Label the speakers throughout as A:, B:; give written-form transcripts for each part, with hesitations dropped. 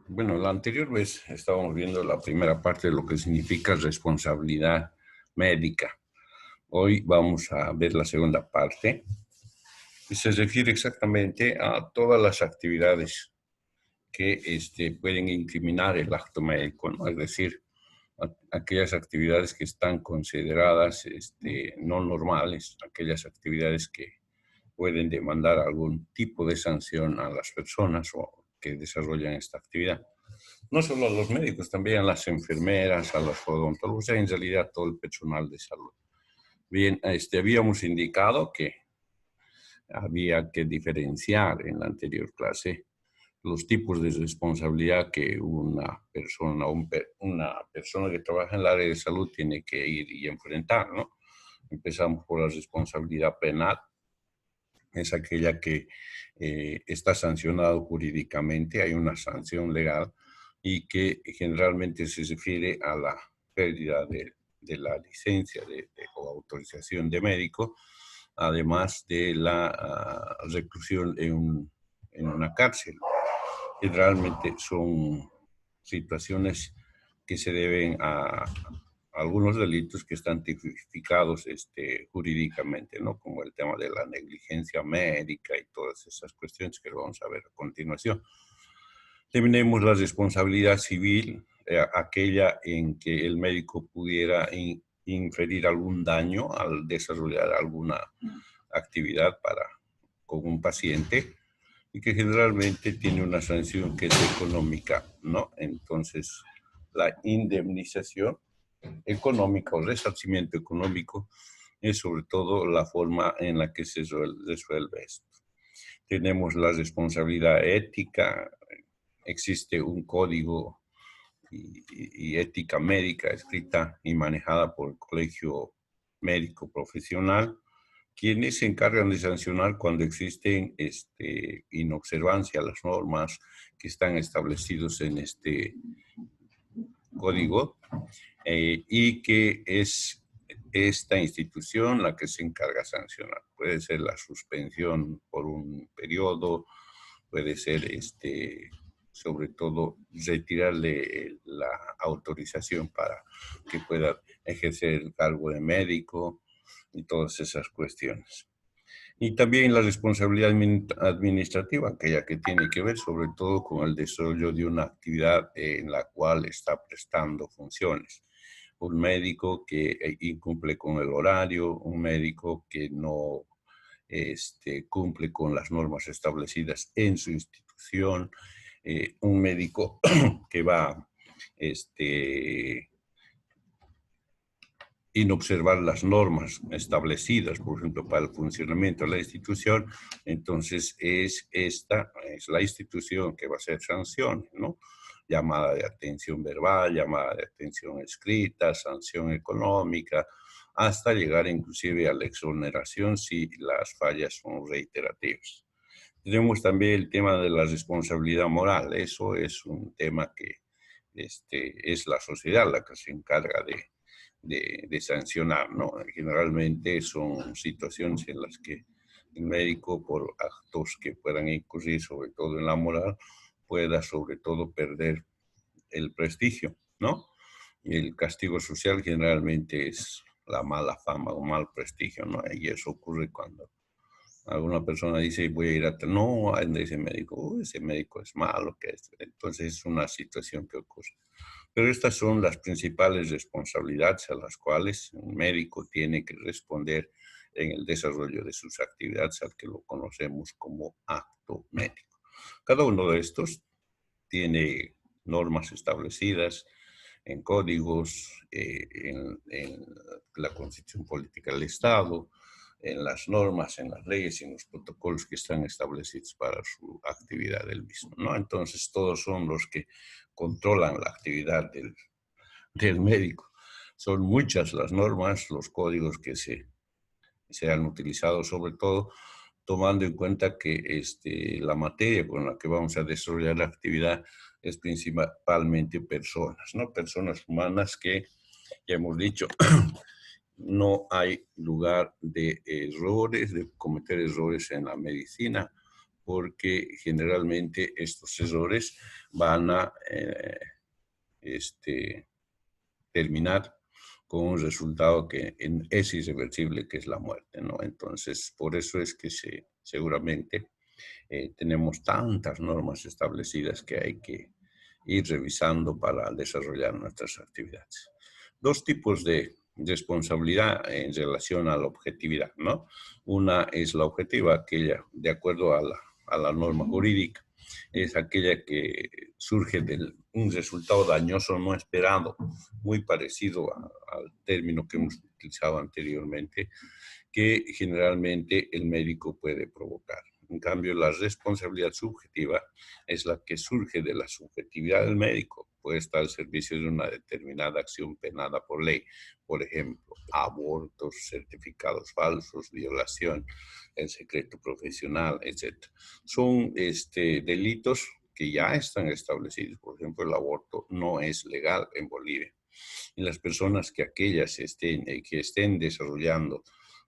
A: Bueno, la anterior vez estábamos viendo la primera parte de lo que significa responsabilidad médica. Hoy vamos a ver la segunda parte y se refiere exactamente a todas las actividades que pueden incriminar el acto médico, ¿no? Es decir, aquellas actividades que están consideradas no normales, aquellas actividades que pueden demandar algún tipo de sanción a las personas o que desarrollan esta actividad. No solo a los médicos, también a las enfermeras, a los odontólogos, en realidad todo el personal de salud. Bien, habíamos indicado que había que diferenciar en la anterior clase los tipos de responsabilidad que una persona que trabaja en el área de salud tiene que ir y enfrentar, ¿no? Empezamos por la responsabilidad penal, es aquella que está sancionado jurídicamente, hay una sanción legal y que generalmente se refiere a la pérdida de la licencia o autorización de médico, además de la reclusión en una cárcel. Generalmente son situaciones que se deben a algunos delitos que están tipificados jurídicamente, ¿no? Como el tema de la negligencia médica y todas esas cuestiones que lo vamos a ver a continuación. Tenemos la responsabilidad civil, aquella en que el médico pudiera inferir algún daño al desarrollar alguna actividad con un paciente y que generalmente tiene una sanción que es económica, ¿no? Entonces, la indemnización económica o resarcimiento económico es sobre todo la forma en la que se resuelve esto. Tenemos la responsabilidad ética, existe un código y ética médica escrita y manejada por el Colegio Médico Profesional, quienes se encargan de sancionar cuando existen inobservancia a las normas que están establecidos en este código y que es esta institución la que se encarga de sancionar. Puede ser la suspensión por un periodo, puede ser sobre todo retirarle la autorización para que pueda ejercer el cargo de médico y todas esas cuestiones. Y también la responsabilidad administrativa, aquella que tiene que ver sobre todo con el desarrollo de una actividad en la cual está prestando funciones. Un médico que incumple con el horario, un médico que no cumple con las normas establecidas en su institución, un médico que va inobservar las normas establecidas, por ejemplo, para el funcionamiento de la institución, entonces esta es la institución que va a hacer sanción, ¿no? Llamada de atención verbal, llamada de atención escrita, sanción económica, hasta llegar inclusive a la exoneración si las fallas son reiterativas. Tenemos también el tema de la responsabilidad moral. Eso es un tema que es la sociedad la que se encarga de sancionar, ¿no? Generalmente son situaciones en las que el médico, por actos que puedan incurrir, sobre todo en la moral, pueda sobre todo perder el prestigio, ¿no? Y el castigo social generalmente es la mala fama o mal prestigio, ¿no? Y eso ocurre cuando alguna persona dice, voy a ir a... No, anda ese médico es malo, que es... Entonces es una situación que ocurre. Pero estas son las principales responsabilidades a las cuales un médico tiene que responder en el desarrollo de sus actividades, al que lo conocemos como acto médico. Cada uno de estos tiene normas establecidas en códigos, en la Constitución Política del Estado, en las normas, en las leyes y en los protocolos que están establecidos para su actividad del mismo, ¿no? Entonces, todos son los que controlan la actividad del médico. Son muchas las normas, los códigos que se han utilizado, sobre todo tomando en cuenta que la materia con la que vamos a desarrollar la actividad es principalmente personas, ¿no? Personas humanas que, ya hemos dicho, no hay lugar de errores, de cometer errores en la medicina, porque generalmente estos errores van a terminar con un resultado que es irreversible, que es la muerte, ¿no? Entonces, por eso es que seguramente tenemos tantas normas establecidas que hay que ir revisando para desarrollar nuestras actividades. Dos tipos de responsabilidad en relación a la objetividad, ¿no? Una es la objetiva, aquella de acuerdo a la norma jurídica, es aquella que surge de un resultado dañoso no esperado, muy parecido al término que hemos utilizado anteriormente, que generalmente el médico puede provocar. En cambio, la responsabilidad subjetiva es la que surge de la subjetividad del médico. Puede estar al servicio de una determinada acción penada por ley. Por ejemplo, abortos, certificados falsos, violación, el secreto profesional, etc. Son delitos que ya están establecidos. Por ejemplo, el aborto no es legal en Bolivia. Y las personas que que estén desarrollando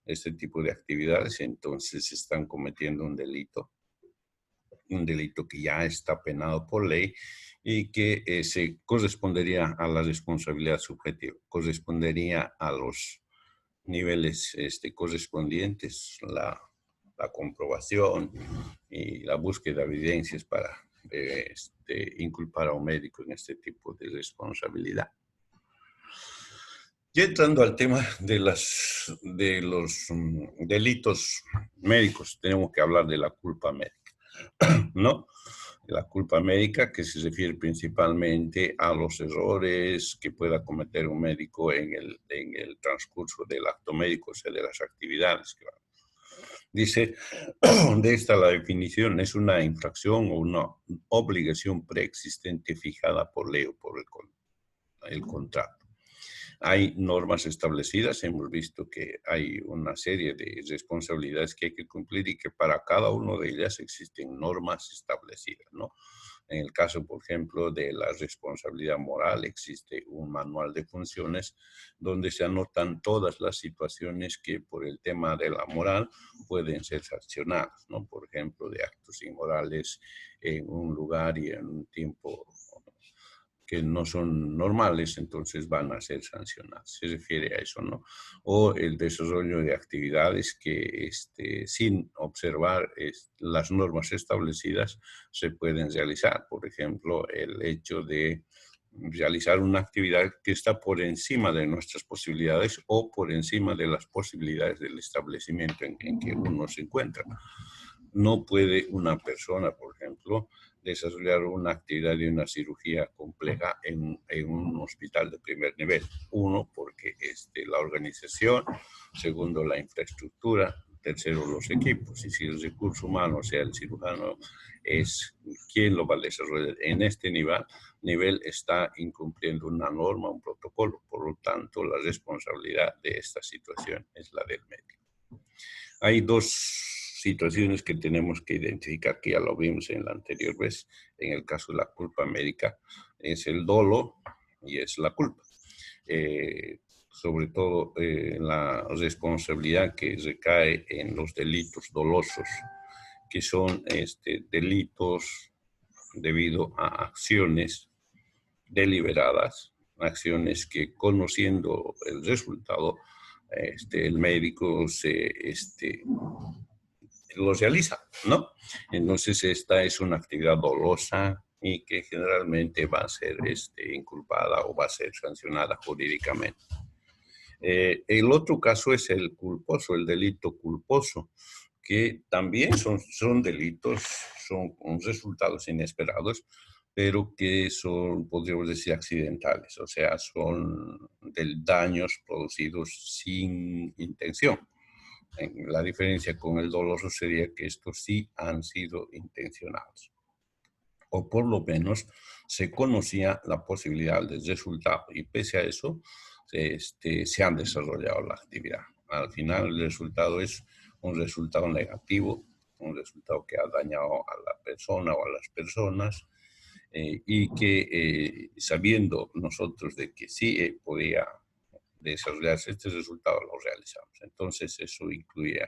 A: este tipo de actividades, entonces están cometiendo un delito que ya está penado por ley y que se correspondería a la responsabilidad subjetiva, correspondería a los niveles correspondientes, la comprobación y la búsqueda de evidencias para inculpar a un médico en este tipo de responsabilidad. Ya entrando al tema de los delitos médicos, tenemos que hablar de la culpa médica, ¿no? La culpa médica que se refiere principalmente a los errores que pueda cometer un médico en el transcurso del acto médico, o sea, de las actividades. Dice, de esta la definición es una infracción o una obligación preexistente fijada por ley o por el contrato. Hay normas establecidas, hemos visto que hay una serie de responsabilidades que hay que cumplir y que para cada una de ellas existen normas establecidas, ¿no? En el caso, por ejemplo, de la responsabilidad moral, existe un manual de funciones donde se anotan todas las situaciones que por el tema de la moral pueden ser sancionadas, ¿no? Por ejemplo, de actos inmorales en un lugar y en un tiempo que no son normales, entonces van a ser sancionados. Se refiere a eso, ¿no? O el desarrollo de actividades que sin observar las normas establecidas se pueden realizar. Por ejemplo, el hecho de realizar una actividad que está por encima de nuestras posibilidades o por encima de las posibilidades del establecimiento en que uno se encuentra. No puede una persona, por ejemplo, desarrollar una actividad de una cirugía compleja en un hospital de primer nivel. Uno, porque la organización, segundo, la infraestructura, tercero, los equipos. Y si el recurso humano, o sea, el cirujano, es quien lo va a desarrollar en este nivel está incumpliendo una norma, un protocolo. Por lo tanto, la responsabilidad de esta situación es la del médico. Hay dos situaciones que tenemos que identificar, que ya lo vimos en la anterior vez, en el caso de la culpa médica, es el dolo y es la culpa. Sobre todo la responsabilidad que recae en los delitos dolosos, que son delitos debido a acciones deliberadas, acciones que conociendo el resultado, el médico lo realiza, ¿no? Entonces esta es una actividad dolosa y que generalmente va a ser inculpada o va a ser sancionada jurídicamente. El otro caso es el culposo, el delito culposo, que también son delitos, son resultados inesperados, pero que son, podríamos decir, accidentales, o sea, son daños producidos sin intención. La diferencia con el doloso sería que estos sí han sido intencionados, o por lo menos se conocía la posibilidad del resultado y pese a eso se han desarrollado la actividad. Al final el resultado es un resultado negativo, un resultado que ha dañado a la persona o a las personas y que sabiendo nosotros de que sí podía desarrollarse este resultado, lo realizamos. Entonces eso incluye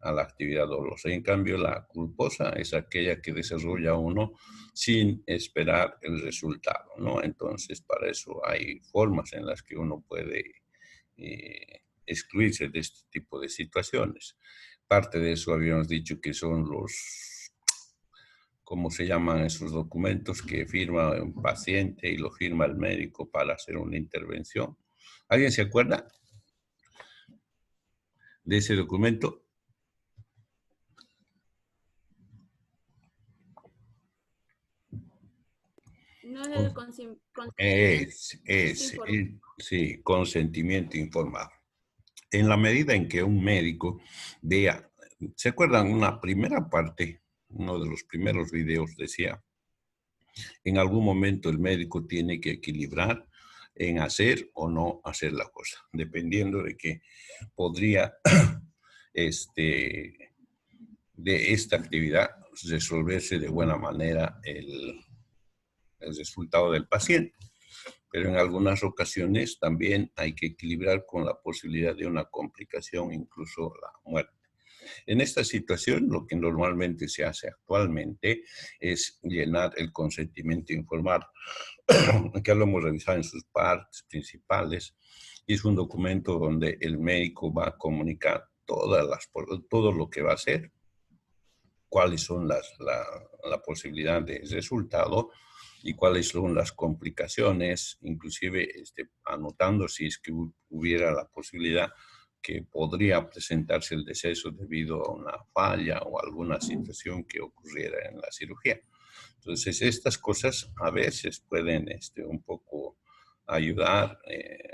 A: a la actividad dolosa. En cambio, la culposa es aquella que desarrolla uno sin esperar el resultado, ¿no? Entonces, para eso hay formas en las que uno puede excluirse de este tipo de situaciones. Parte de eso habíamos dicho que son los, ¿cómo se llaman esos documentos que firma un paciente y lo firma el médico para hacer una intervención? ¿Alguien se acuerda de ese documento?
B: No es el consentimiento informado.
A: Sí, consentimiento informado. En la medida en que un médico vea, ¿se acuerdan? Una primera parte, uno de los primeros videos decía, en algún momento el médico tiene que equilibrar en hacer o no hacer la cosa, dependiendo de que podría de esta actividad resolverse de buena manera el resultado del paciente. Pero en algunas ocasiones también hay que equilibrar con la posibilidad de una complicación, incluso la muerte. En esta situación, lo que normalmente se hace actualmente es llenar el consentimiento informado, que lo hemos revisado en sus partes principales, y es un documento donde el médico va a comunicar todo lo que va a hacer, cuáles son la posibilidad de resultado y cuáles son las complicaciones, inclusive anotando si es que hubiera la posibilidad que podría presentarse el deceso debido a una falla o alguna situación que ocurriera en la cirugía. Entonces, estas cosas a veces pueden un poco ayudar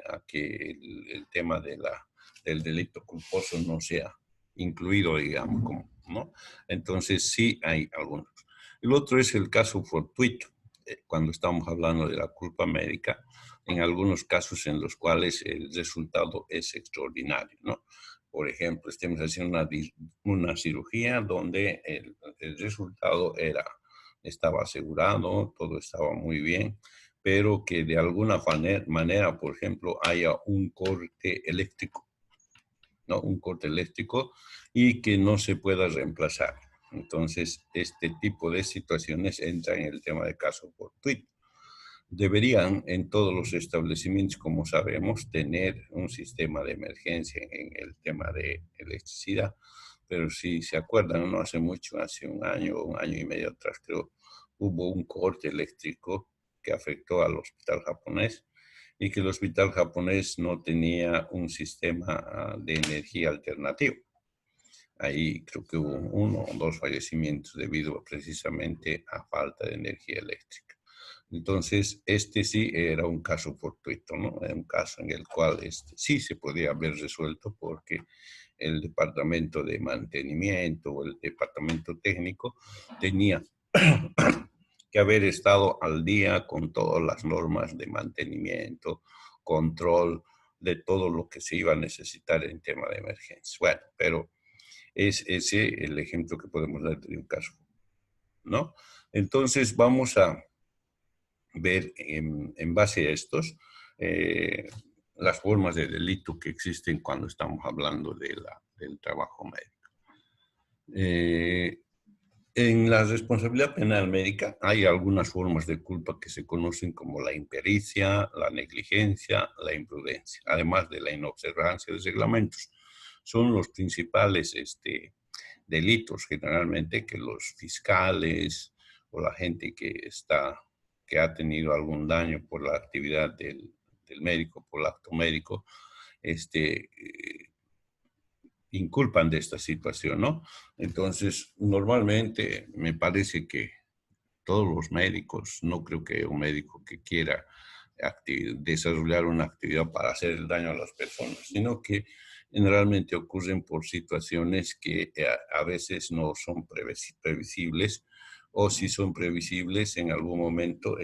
A: a que el tema del delito culposo no sea incluido, digamos, ¿no? Entonces, sí hay algunos. El otro es el caso fortuito, cuando estamos hablando de la culpa médica, en algunos casos en los cuales el resultado es extraordinario, ¿no? Por ejemplo, estemos haciendo una cirugía donde el resultado estaba asegurado, todo estaba muy bien, pero que de alguna manera, por ejemplo, haya un corte eléctrico, ¿no? Un corte eléctrico y que no se pueda reemplazar. Entonces, este tipo de situaciones entra en el tema de caso fortuito. Deberían en todos los establecimientos, como sabemos, tener un sistema de emergencia en el tema de electricidad. Pero si se acuerdan, no hace mucho, hace un año y medio atrás, creo, hubo un corte eléctrico que afectó al hospital japonés y que el hospital japonés no tenía un sistema de energía alternativo. Ahí creo que hubo 1 o 2 fallecimientos debido precisamente a falta de energía eléctrica. Entonces, sí era un caso fortuito, ¿no? Era un caso en el cual sí se podía haber resuelto porque el departamento de mantenimiento o el departamento técnico tenía que haber estado al día con todas las normas de mantenimiento, control de todo lo que se iba a necesitar en tema de emergencia. Bueno, pero es ese el ejemplo que podemos dar de un caso, ¿no? Entonces vamos a ver en base a estos las formas de delito que existen cuando estamos hablando del trabajo médico. En la responsabilidad penal médica hay algunas formas de culpa que se conocen como la impericia, la negligencia, la imprudencia, además de la inobservancia de reglamentos. Son los principales delitos generalmente que los fiscales o la gente que ha tenido algún daño por la actividad del médico, por el acto médico, inculpan de esta situación, ¿no? Entonces, normalmente me parece que todos los médicos, no creo que un médico que quiera desarrollar una actividad para hacer el daño a las personas, sino que generalmente ocurren por situaciones que a veces no son previsibles o si son previsibles en algún momento,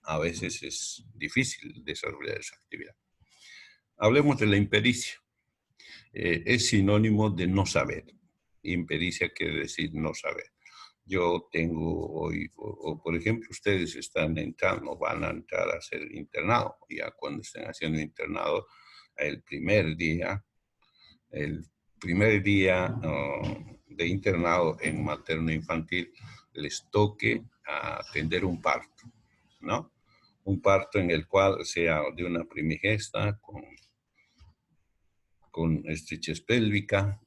A: a veces es difícil desarrollar esa actividad. Hablemos de la impericia. Es sinónimo de no saber. Impericia quiere decir no saber. Yo tengo hoy, o por ejemplo, ustedes están entrando, van a entrar a hacer internado. Ya cuando estén haciendo internado, el primer día, el primer día de internado en materno infantil les toque atender un parto, ¿no? Un parto en el cual sea de una primigesta con estrechez pélvica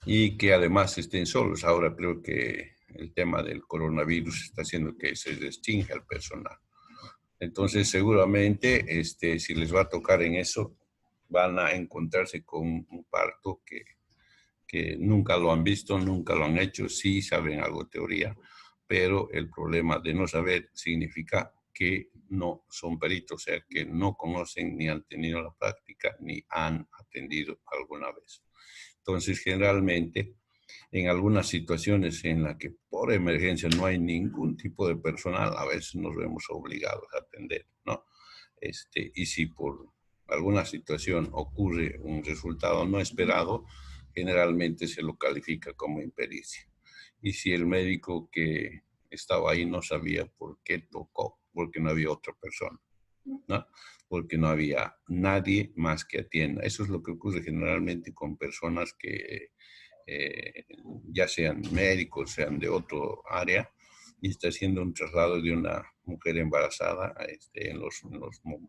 A: y que además estén solos. Ahora creo que el tema del coronavirus está haciendo que se distinga el personal. Entonces, seguramente, si les va a tocar en eso, van a encontrarse con un parto que nunca lo han visto, nunca lo han hecho, sí saben algo de teoría, pero el problema de no saber significa que no son peritos, o sea, que no conocen ni han tenido la práctica ni han atendido alguna vez. Entonces, generalmente, en algunas situaciones en las que por emergencia no hay ningún tipo de personal, a veces nos vemos obligados a atender, ¿no? Y si por alguna situación ocurre un resultado no esperado, generalmente se lo califica como impericia. Y si el médico que estaba ahí no sabía por qué tocó, porque no había otra persona, ¿no? Porque no había nadie más que atienda. Eso es lo que ocurre generalmente con personas que ya sean médicos, sean de otro área, y está haciendo un traslado de una mujer embarazada en los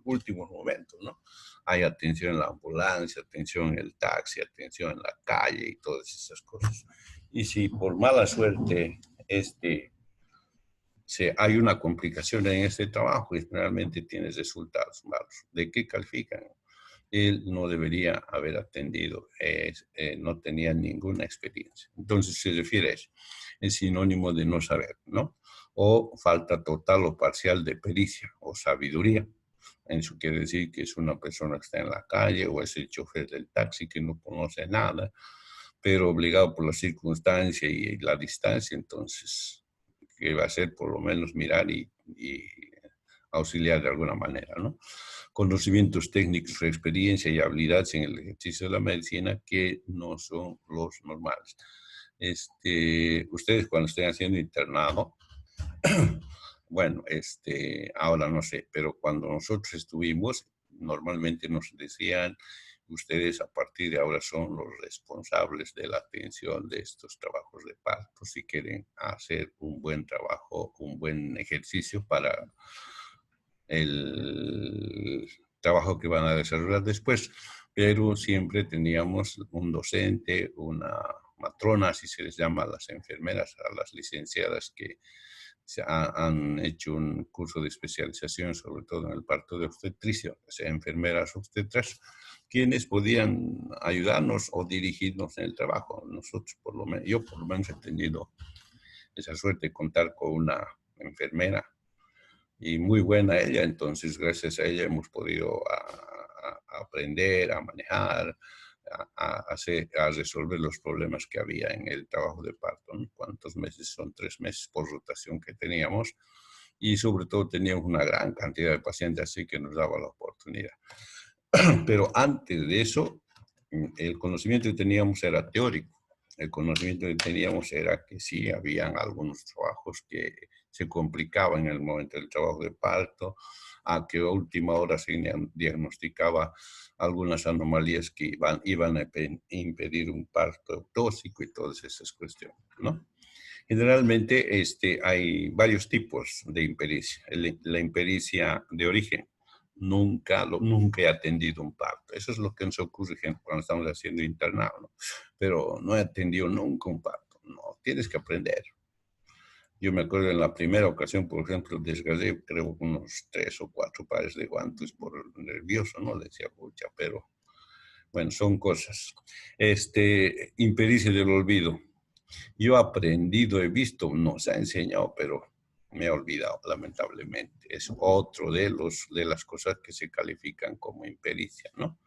A: últimos momentos, ¿no? Hay atención en la ambulancia, atención en el taxi, atención en la calle y todas esas cosas. Y si por mala suerte hay una complicación en este trabajo y realmente tienes resultados malos, ¿de qué califican? Él no debería haber atendido, no tenía ninguna experiencia. Entonces se refiere a eso, es sinónimo de no saber, ¿no? O falta total o parcial de pericia o sabiduría. Eso quiere decir que es una persona que está en la calle o es el chofer del taxi que no conoce nada, pero obligado por la circunstancia y la distancia, entonces, ¿qué va a hacer? Por lo menos mirar y auxiliar de alguna manera, ¿no? Conocimientos técnicos, experiencia y habilidades en el ejercicio de la medicina que no son los normales. Ustedes cuando estén haciendo internado, bueno, ahora no sé, pero cuando nosotros estuvimos, normalmente nos decían, ustedes a partir de ahora son los responsables de la atención de estos trabajos de parto, si quieren hacer un buen trabajo, un buen ejercicio para el trabajo que van a desarrollar después, pero siempre teníamos un docente, una matrona, así se les llama a las enfermeras, a las licenciadas que han hecho un curso de especialización, sobre todo en el parto de obstetricia, o sea, enfermeras obstetras, quienes podían ayudarnos o dirigirnos en el trabajo. Nosotros, por lo menos, yo por lo menos he tenido esa suerte de contar con una enfermera y muy buena ella, entonces gracias a ella hemos podido aprender a manejar, a resolver los problemas que había en el trabajo de parto, ¿no? ¿Cuántos meses? Son 3 meses por rotación que teníamos y sobre todo teníamos una gran cantidad de pacientes, así que nos daba la oportunidad. Pero antes de eso, el conocimiento que teníamos era teórico. El conocimiento que teníamos era que sí, habían algunos trabajos que se complicaban en el momento del trabajo de parto, a que a última hora se diagnosticaba algunas anomalías que iban a impedir un parto tóxico y todas esas cuestiones, ¿no? Generalmente hay varios tipos de impericia. La impericia de origen. Nunca he atendido un parto. Eso es lo que nos ocurre cuando estamos haciendo internado, ¿no? Pero no he atendido nunca un parto. No, tienes que aprender. Yo me acuerdo en la primera ocasión, por ejemplo, desgarré creo unos 3 o 4 pares de guantes por nervioso, ¿no? Le decía, pucha, pero bueno, son cosas. Impericia del olvido. Yo he aprendido, he visto, no se ha enseñado, pero me he olvidado, lamentablemente. Es otro de las cosas que se califican como impericia, ¿no?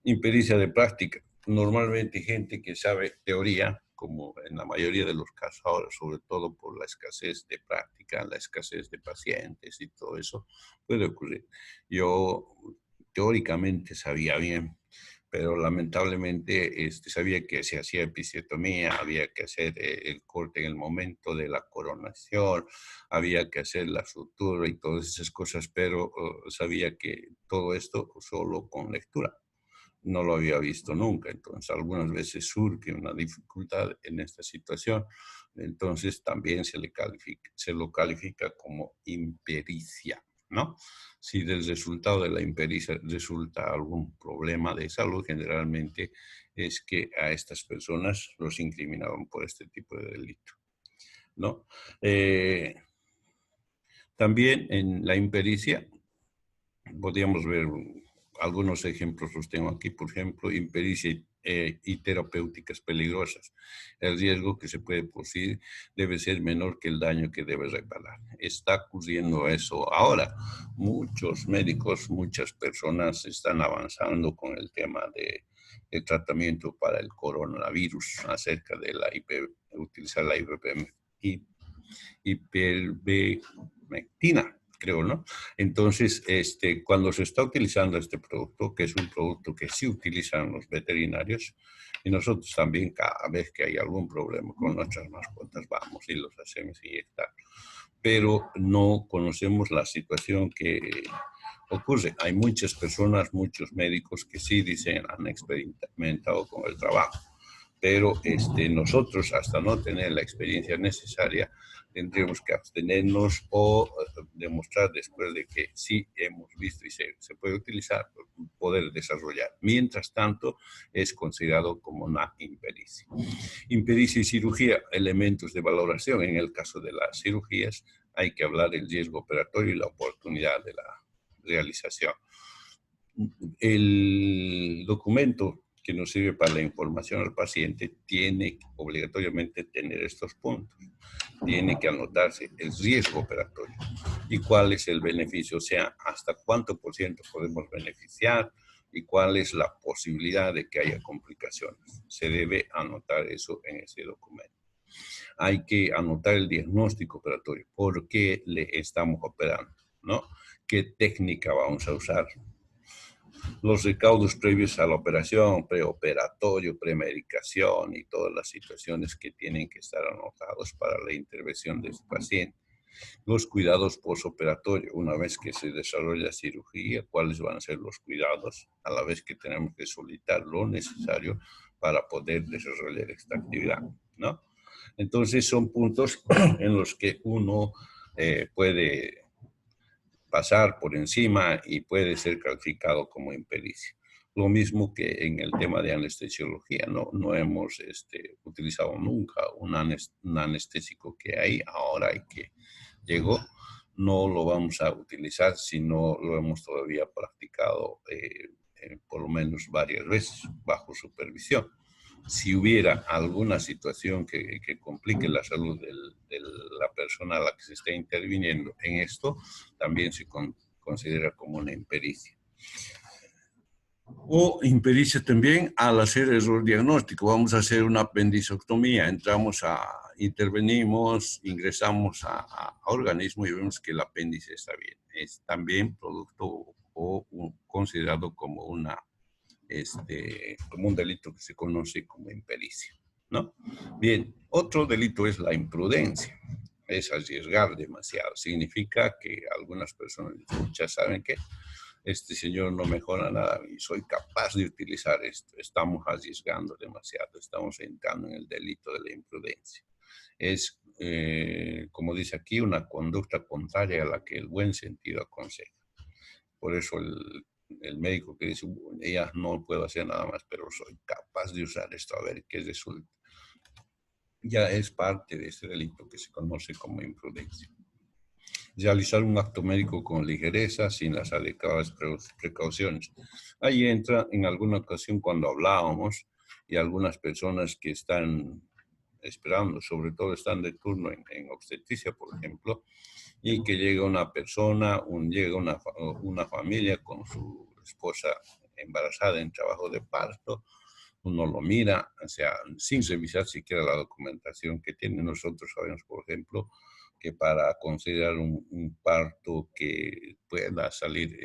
A: Impericia de práctica. Normalmente gente que sabe teoría, como en la mayoría de los casos ahora, sobre todo por la escasez de práctica, la escasez de pacientes y todo eso, puede ocurrir. Yo teóricamente sabía bien, pero lamentablemente sabía que se hacía episiotomía, había que hacer el corte en el momento de la coronación, había que hacer la sutura y todas esas cosas, pero sabía que todo esto solo con lectura. no lo había visto nunca. Entonces, algunas veces surge una dificultad en esta situación. Entonces, también se lo califica como impericia, ¿no? Si del resultado de la impericia resulta algún problema de salud, generalmente es que a estas personas los incriminaban por este tipo de delito, ¿no? También en la impericia podríamos ver algunos ejemplos, los tengo aquí, por ejemplo, impericia y terapéuticas peligrosas. El riesgo que se puede producir debe ser menor que el daño que debe reparar. Está ocurriendo eso ahora. Muchos médicos, muchas personas están avanzando con el tema de tratamiento para el coronavirus acerca de utilizar la ivermectina, creo, ¿no? Entonces, cuando se está utilizando este producto, que es un producto que sí utilizan los veterinarios, y nosotros también cada vez que hay algún problema con nuestras mascotas, vamos y los hacemos inyectar. Pero no conocemos la situación que ocurre. Hay muchas personas, muchos médicos que sí dicen han experimentado con el trabajo, pero nosotros hasta no tener la experiencia necesaria tendríamos que abstenernos o demostrar después de que sí hemos visto y se puede utilizar, poder desarrollar. Mientras tanto, es considerado como una impericia. Impericia y cirugía, elementos de valoración. En el caso de las cirugías, hay que hablar del riesgo operatorio y la oportunidad de la realización. El documento que nos sirve para la información al paciente tiene obligatoriamente tener estos puntos. Tiene que anotarse el riesgo operatorio y cuál es el beneficio, o sea, hasta cuánto por ciento podemos beneficiar y cuál es la posibilidad de que haya complicaciones. Se debe anotar eso en ese documento. Hay que anotar el diagnóstico operatorio, por qué le estamos operando, ¿no? ¿Qué técnica vamos a usar? Los recaudos previos a la operación, preoperatorio, premedicación y todas las situaciones que tienen que estar anotados para la intervención de este paciente. Los cuidados postoperatorios, una vez que se desarrolla cirugía, cuáles van a ser los cuidados, a la vez que tenemos que solicitar lo necesario para poder desarrollar esta actividad, ¿no? Entonces son puntos en los que uno puede pasar por encima y puede ser calificado como impericia. Lo mismo que en el tema de anestesiología, no hemos utilizado nunca un anestésico que hay ahora y que llegó, no lo vamos a utilizar si no lo hemos todavía practicado por lo menos varias veces bajo supervisión. Si hubiera alguna situación que complique la salud de la persona a la que se está interviniendo en esto, también se considera como una impericia. O impericia también al hacer error diagnóstico. Vamos a hacer una apendicectomía, intervenimos, ingresamos a organismo y vemos que el apéndice está bien. Es también producto o considerado como como un delito que se conoce como impericia, ¿no? Bien, otro delito es la imprudencia, es arriesgar demasiado. Significa que algunas personas ya saben que este señor no mejora nada y soy capaz de utilizar esto. Estamos arriesgando demasiado, estamos entrando en el delito de la imprudencia. Es, como dice aquí, una conducta contraria a la que el buen sentido aconseja. Por eso el médico que dice, ya no puedo hacer nada más, pero soy capaz de usar esto a ver qué resulta. Ya es parte de ese delito que se conoce como imprudencia. Realizar un acto médico con ligereza, sin las adecuadas precauciones. Ahí entra en alguna ocasión cuando hablábamos y algunas personas que están esperando, sobre todo están de turno en obstetricia, por ejemplo, y que llega una persona, llega una familia con su esposa embarazada en trabajo de parto, uno lo mira, o sea, sin revisar siquiera la documentación que tiene. Nosotros sabemos, por ejemplo, que para considerar un parto que pueda salir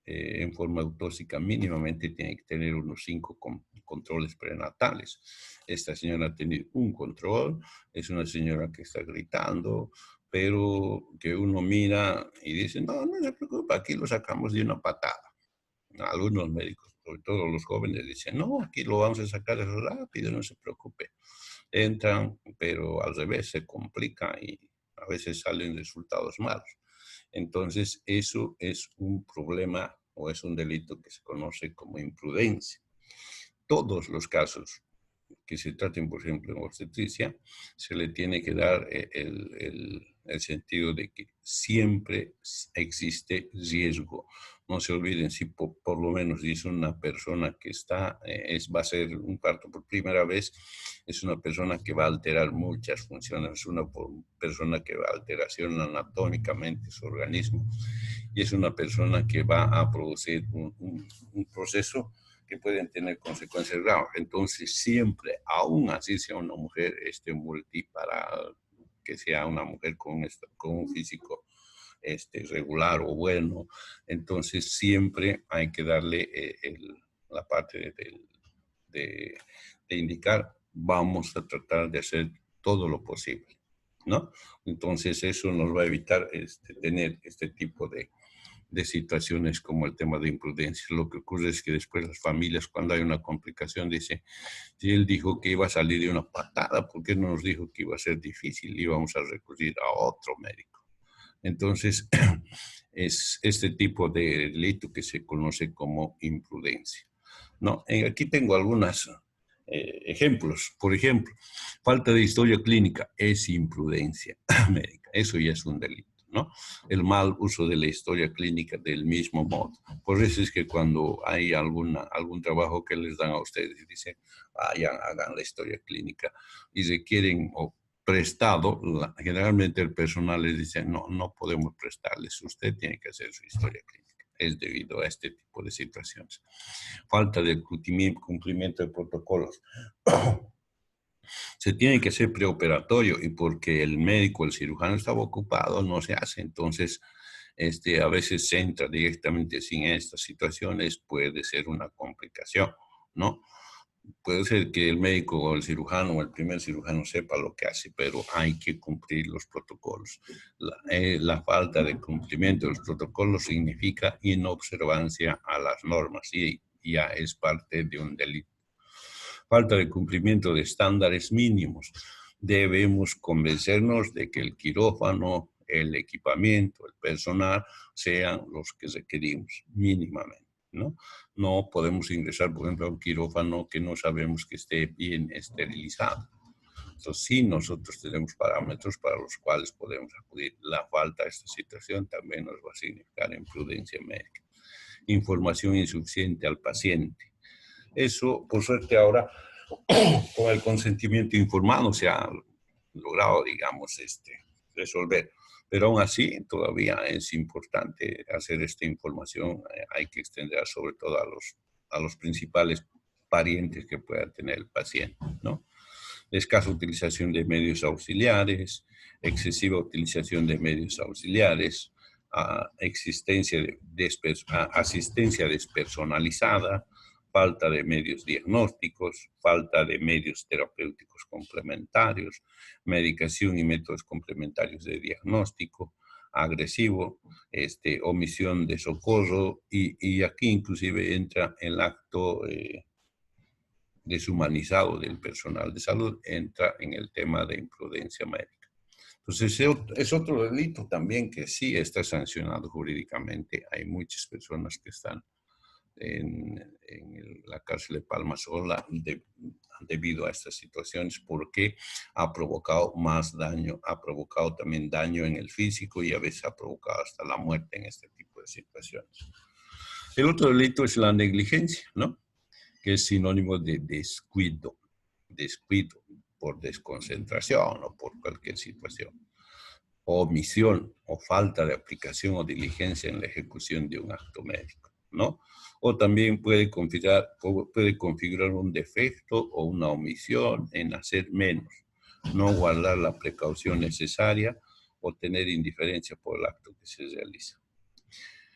A: en forma autóxica mínimamente tiene que tener unos 5 controles prenatales. Esta señora ha tenido un control, es una señora que está gritando, pero que uno mira y dice, no se preocupe, aquí lo sacamos de una patada. algunos médicos, sobre todo los jóvenes, dicen, no, aquí lo vamos a sacar rápido, no se preocupe. Entran, pero al revés, se complica y a veces salen resultados malos. Entonces, eso es un problema o es un delito que se conoce como imprudencia. Todos los casos que se traten, por ejemplo, en obstetricia, se le tiene que dar el sentido de que siempre existe riesgo. No se olviden, si por lo menos dice una persona que va a ser un parto por primera vez, es una persona que va a alterar muchas funciones, es una persona que va a alteración anatómicamente su organismo y es una persona que va a producir un proceso que pueden tener consecuencias graves. Entonces, siempre, aún así sea una mujer para que sea una mujer con un físico regular o bueno, entonces siempre hay que darle la parte de indicar, vamos a tratar de hacer todo lo posible, ¿no? Entonces, eso nos va a evitar tener este tipo de situaciones como el tema de imprudencia. Lo que ocurre es que después las familias, cuando hay una complicación, dicen, si él dijo que iba a salir de una patada, ¿por qué no nos dijo que iba a ser difícil? Íbamos a recurrir a otro médico. Entonces, es este tipo de delito que se conoce como imprudencia. ¿No? Aquí tengo algunos ejemplos. Por ejemplo, falta de historia clínica es imprudencia médica. Eso ya es un delito. ¿No? El mal uso de la historia clínica del mismo modo. Por eso es que cuando hay algún trabajo que les dan a ustedes y dicen, vayan, hagan la historia clínica y requieren o prestado, generalmente el personal les dice, no, no podemos prestarles, usted tiene que hacer su historia clínica. Es debido a este tipo de situaciones. Falta de cumplimiento de protocolos. Se tiene que hacer preoperatorio y porque el médico, el cirujano estaba ocupado, no se hace. Entonces, a veces se entra directamente sin estas situaciones, puede ser una complicación, ¿no? Puede ser que el médico o el cirujano o el primer cirujano sepa lo que hace, pero hay que cumplir los protocolos. La falta de cumplimiento de los protocolos significa inobservancia a las normas y ya es parte de un delito. Falta de cumplimiento de estándares mínimos. Debemos convencernos de que el quirófano, el equipamiento, el personal sean los que requerimos mínimamente, ¿no? No podemos ingresar, por ejemplo, a un quirófano que no sabemos que esté bien esterilizado. Entonces, sí, nosotros tenemos parámetros para los cuales podemos acudir. La falta de esta situación también nos va a significar imprudencia médica. Información insuficiente al paciente. Eso, por suerte, ahora, con el consentimiento informado se ha logrado, digamos, resolver. Pero aún así, todavía es importante hacer esta información. Hay que extender sobre todo a los principales parientes que pueda tener el paciente, ¿no? Escasa utilización de medios auxiliares, excesiva utilización de medios auxiliares, asistencia despersonalizada, falta de medios diagnósticos, falta de medios terapéuticos complementarios, medicación y métodos complementarios de diagnóstico, agresivo, omisión de socorro y aquí inclusive entra el acto deshumanizado del personal de salud, entra en el tema de imprudencia médica. Entonces, es otro delito también que sí está sancionado jurídicamente. Hay muchas personas que están en la cárcel de Palma Sola debido a estas situaciones porque ha provocado más daño, ha provocado también daño en el físico y a veces ha provocado hasta la muerte en este tipo de situaciones. El otro delito es la negligencia, ¿no? Que es sinónimo de descuido por desconcentración o por cualquier situación, o omisión o falta de aplicación o diligencia en la ejecución de un acto médico, ¿no? O también puede configurar un defecto o una omisión en hacer menos, no guardar la precaución necesaria o tener indiferencia por el acto que se realiza.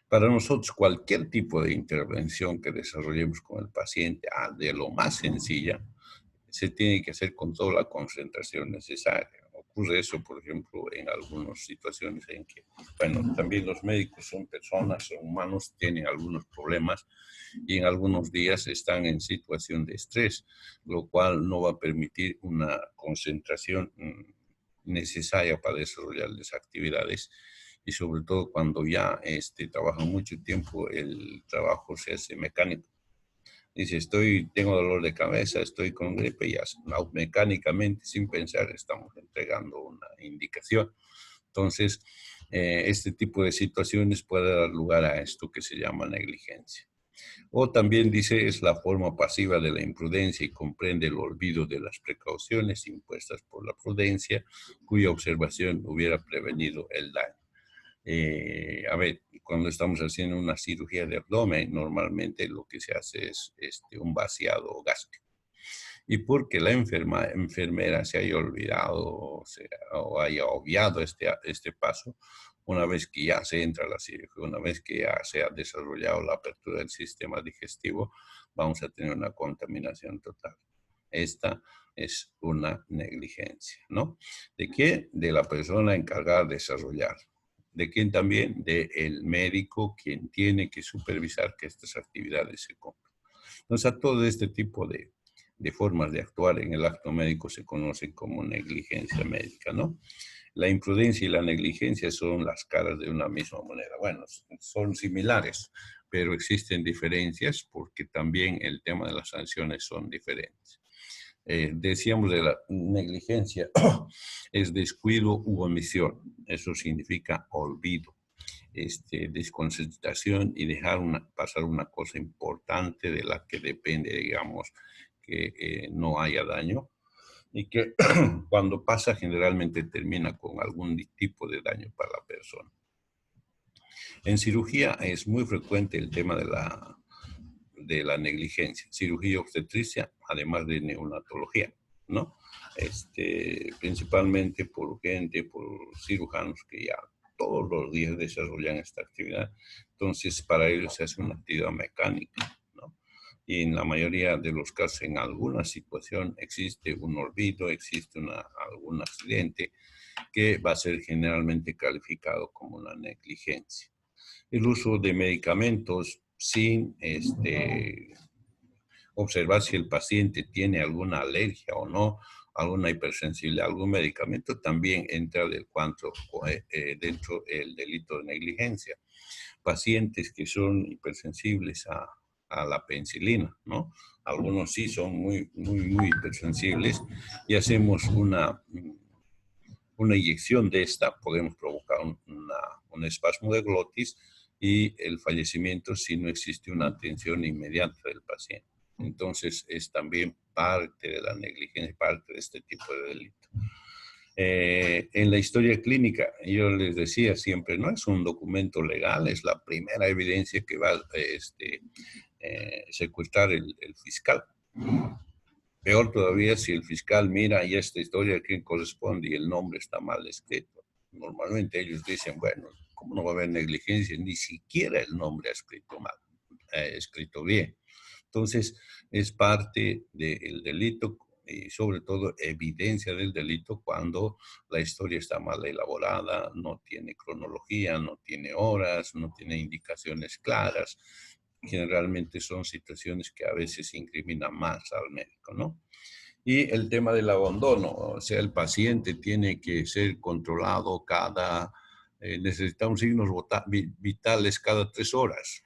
A: Para nosotros, cualquier tipo de intervención que desarrollemos con el paciente, de lo más sencilla, se tiene que hacer con toda la concentración necesaria. ocurre eso, por ejemplo, en algunas situaciones en que, bueno, también los médicos son personas, son humanos, tienen algunos problemas y en algunos días están en situación de estrés, lo cual no va a permitir una concentración necesaria para desarrollar las actividades y sobre todo cuando ya trabajan mucho tiempo, el trabajo se hace mecánico. Dice, tengo dolor de cabeza, estoy con gripe y ya mecánicamente, sin pensar, estamos entregando una indicación. Entonces, este tipo de situaciones puede dar lugar a esto que se llama negligencia. O también dice, es la forma pasiva de la imprudencia y comprende el olvido de las precauciones impuestas por la prudencia, cuya observación hubiera prevenido el daño. A ver, cuando estamos haciendo una cirugía de abdomen, normalmente lo que se hace es un vaciado gástrico. Y porque la enfermera se haya olvidado o haya obviado este paso, una vez que ya se entra a la cirugía, una vez que ya se ha desarrollado la apertura del sistema digestivo, vamos a tener una contaminación total. Esta es una negligencia, ¿no? ¿De qué? De la persona encargada de desarrollar. ¿De quién también? Del médico, quien tiene que supervisar que estas actividades se cumplan. Entonces, a todo este tipo de formas de actuar en el acto médico se conocen como negligencia médica, ¿no? La imprudencia y la negligencia son las caras de una misma moneda. Bueno, son similares, pero existen diferencias porque también el tema de las sanciones son diferentes. Decíamos de la negligencia, es descuido u omisión. Eso significa olvido, desconcentración y dejar pasar una cosa importante de la que depende, digamos, que no haya daño y que cuando pasa generalmente termina con algún tipo de daño para la persona. En cirugía es muy frecuente el tema de la negligencia, cirugía obstetricia, además de neonatología, ¿no? Principalmente por gente, por cirujanos que ya todos los días desarrollan esta actividad. Entonces, para ellos se hace una actividad mecánica, ¿no? Y en la mayoría de los casos, en alguna situación, existe un olvido, existe algún accidente que va a ser generalmente calificado como una negligencia. El uso de medicamentos sin observar si el paciente tiene alguna alergia o no, alguna hipersensibilidad a algún medicamento, también entra dentro del delito de negligencia. Pacientes que son hipersensibles a la penicilina, ¿no? Algunos sí son muy, muy, muy hipersensibles y hacemos una inyección de esta, podemos provocar un espasmo de glotis y el fallecimiento si no existe una atención inmediata del paciente. Entonces, es también parte de la negligencia, parte de este tipo de delito. En la historia clínica, yo les decía siempre, no es un documento legal, es la primera evidencia que va a secuestrar el fiscal. Peor todavía si el fiscal mira y esta historia a quién corresponde y el nombre está mal escrito. Normalmente ellos dicen, bueno, ¿cómo no va a haber negligencia? Ni siquiera el nombre ha escrito mal, escrito bien. Entonces, es parte del delito y sobre todo evidencia del delito cuando la historia está mal elaborada, no tiene cronología, no tiene horas, no tiene indicaciones claras. Generalmente son situaciones que a veces incriminan más al médico, ¿no? Y el tema del abandono, o sea, el paciente tiene que ser controlado necesitamos signos vitales cada 3 horas.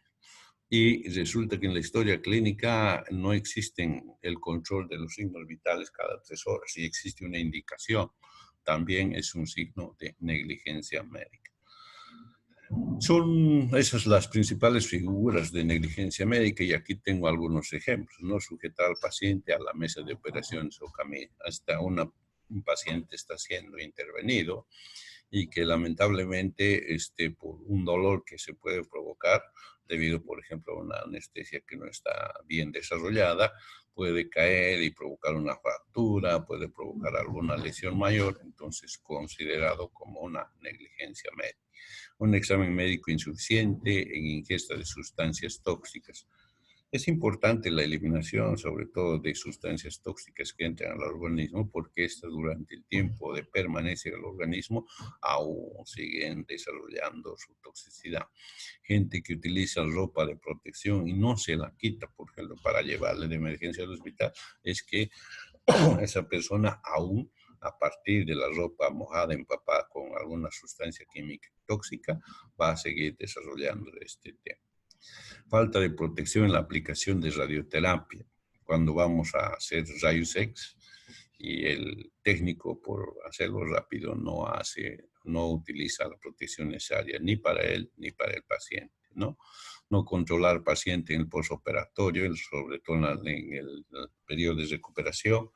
A: Y resulta que en la historia clínica no existen el control de los signos vitales cada 3 horas y existe una indicación. También es un signo de negligencia médica. Son esas las principales figuras de negligencia médica y aquí tengo algunos ejemplos. No sujetar al paciente a la mesa de operaciones o camilla. Hasta un paciente está siendo intervenido y que lamentablemente por un dolor que se puede provocar debido, por ejemplo, a una anestesia que no está bien desarrollada, puede caer y provocar una fractura, puede provocar alguna lesión mayor, entonces considerado como una negligencia médica. Un examen médico insuficiente en ingesta de sustancias tóxicas. Es importante la eliminación, sobre todo de sustancias tóxicas que entran al organismo, porque estas durante el tiempo de permanencia del organismo aún siguen desarrollando su toxicidad. Gente que utiliza ropa de protección y no se la quita, por ejemplo, para llevarle de emergencia al hospital, es que esa persona aún, a partir de la ropa mojada, empapada con alguna sustancia química tóxica, va a seguir desarrollando este tema. Falta de protección en la aplicación de radioterapia. Cuando vamos a hacer rayos X y el técnico, por hacerlo rápido, no utiliza la protección necesaria ni para él ni para el paciente, ¿no? No controlar al paciente en el postoperatorio, sobre todo en el periodo de recuperación.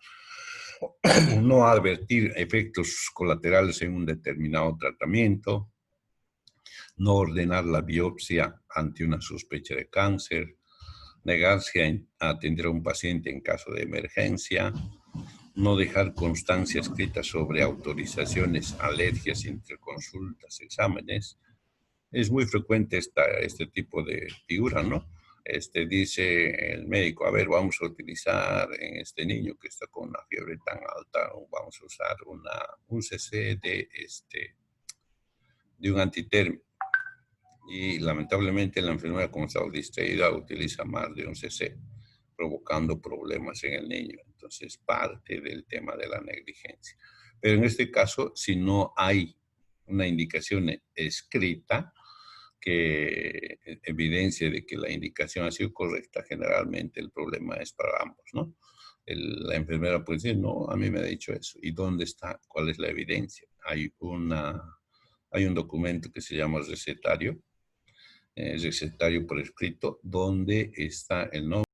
A: No advertir efectos colaterales en un determinado tratamiento, no ordenar la biopsia ante una sospecha de cáncer, negarse a atender a un paciente en caso de emergencia, no dejar constancia escrita sobre autorizaciones, alergias entre consultas, exámenes. Es muy frecuente este tipo de figura, ¿no? Dice el médico, a ver, vamos a utilizar en este niño que está con una fiebre tan alta, vamos a usar un cc de un antitérmico. Y lamentablemente la enfermera, como estaba distraída, utiliza más de un cc, provocando problemas en el niño. Entonces, parte del tema de la negligencia. Pero en este caso, si no hay una indicación escrita que evidencia de que la indicación ha sido correcta, generalmente el problema es para ambos, ¿no? La enfermera puede decir, no, a mí me ha dicho eso. ¿Y dónde está? ¿Cuál es la evidencia? Hay un documento que se llama recetario por escrito, donde está el nombre